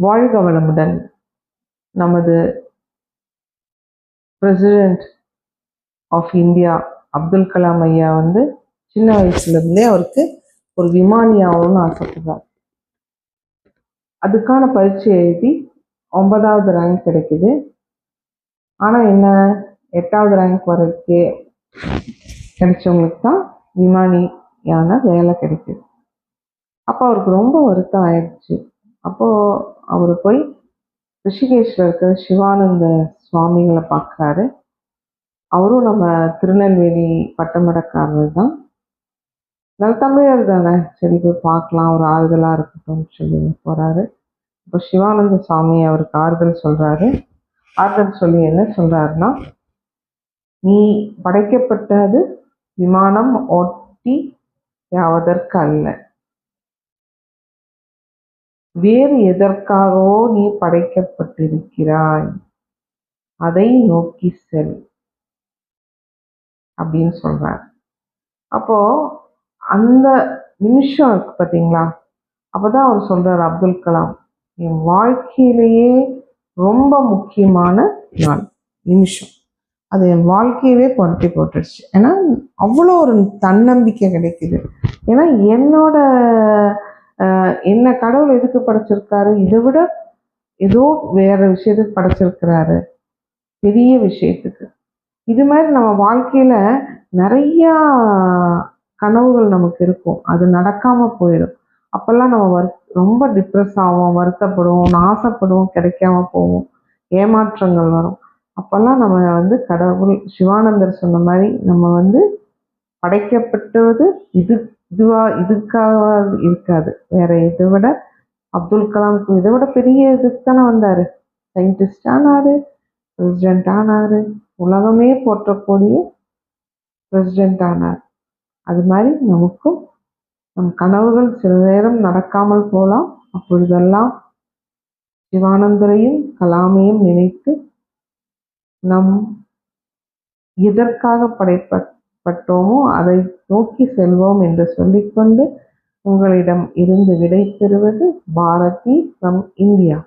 வாழ்க வளமுடன். நமது president of India Abdul Kalam ஐயா வந்து சின்ன வயசுலேருந்தே அவருக்கு ஒரு விமானி ஆகணும்னு ஆசைப்படுறார். அதுக்கான பரீட்சை எழுதி 9வது ரேங்க் கிடைக்குது. ஆனால் என்ன, 8வது ரேங்க் வரைக்கும் கிடைச்சவங்களுக்கு தான் விமானியான வேலை கிடைக்குது. அப்போ அவருக்கு ரொம்ப வருத்தம் ஆயிடுச்சு. அப்போது அவர் போய் ரிஷிகேஷில் இருக்கிற சிவானந்த சுவாமிகளை பார்க்குறாரு. அவரும் நம்ம திருநெல்வேலி பட்டமடக்காரர் தான். நல்ல தமிழர் தானே, சரி போய் பார்க்கலாம், ஒரு ஆறுதலாக இருக்கட்டும்னு சொல்லி போகிறாரு. இப்போ சிவானந்த சுவாமி அவருக்கு ஆறுதல் சொல்கிறாரு. ஆறுதல் சொல்லி என்ன சொல்கிறாருன்னா, நீ படைக்கப்பட்டது விமானம் ஓட்டி யாவதற்கு அல்ல, வேறு எதற்காகவோ நீ படைக்கப்பட்டிருக்கிறாய், அதை நோக்கி செல் அப்படின்னு சொல்றார். அப்போ அந்த நிமிஷம் இருக்கு பார்த்தீங்களா, அப்போதான் அவர் சொல்றார், அப்துல் கலாம், என் வாழ்க்கையிலேயே ரொம்ப முக்கியமான நாள் நிமிஷம், அது என் வாழ்க்கையவே புரட்டி போட்டுருச்சு. ஏன்னா அவ்வளோ ஒரு தன்னம்பிக்கை கிடைக்குது. ஏன்னா என்ன கடவுள் எதுக்கு படைச்சிருக்காரு, இதை விட ஏதோ வேற விஷயத்துக்கு படைச்சிருக்கிறாரு, பெரிய விஷயத்துக்கு. இது மாதிரி நம்ம வாழ்க்கையில நிறைய கனவுகள் நமக்கு இருக்கும், அது நடக்காம போயிடும். அப்பெல்லாம் நம்ம ரொம்ப டிப்ரெஸ் ஆகும், வருத்தப்படுவோம், ஆசைப்படுவோம், கிடைக்காம போவோம், ஏமாற்றங்கள் வரும். அப்பெல்லாம் நம்ம வந்து கடவுள் சிவானந்தர் சொன்ன மாதிரி நம்ம படைக்கப்பட்டது இதுக்காக இருக்காது, வேற இதை விட அப்துல் கலாமுக்கு இதை விட பெரிய இதுக்கு தானே வந்தாரு, சயின்டிஸ்ட் ஆனாரு, பிரசிடென்ட் ஆனாரு, உலகமே போற்றக்கூடிய பிரசிடென்ட் ஆனார். அது மாதிரி நமக்கும் நம் கனவுகள் சில நேரம் நடக்காமல் போகலாம். அப்பொழுதெல்லாம் சிவானந்தரையும் கலாமையும் நினைத்து நம் எதற்காக படைக்கப்பட்டோமோ அதை நோக்கி செல்வோம் என்று சொல்லிக்கொண்டு உங்களிடம் இருந்து விடை பெறுவது பாரதி ஃப்ரம் இந்தியா.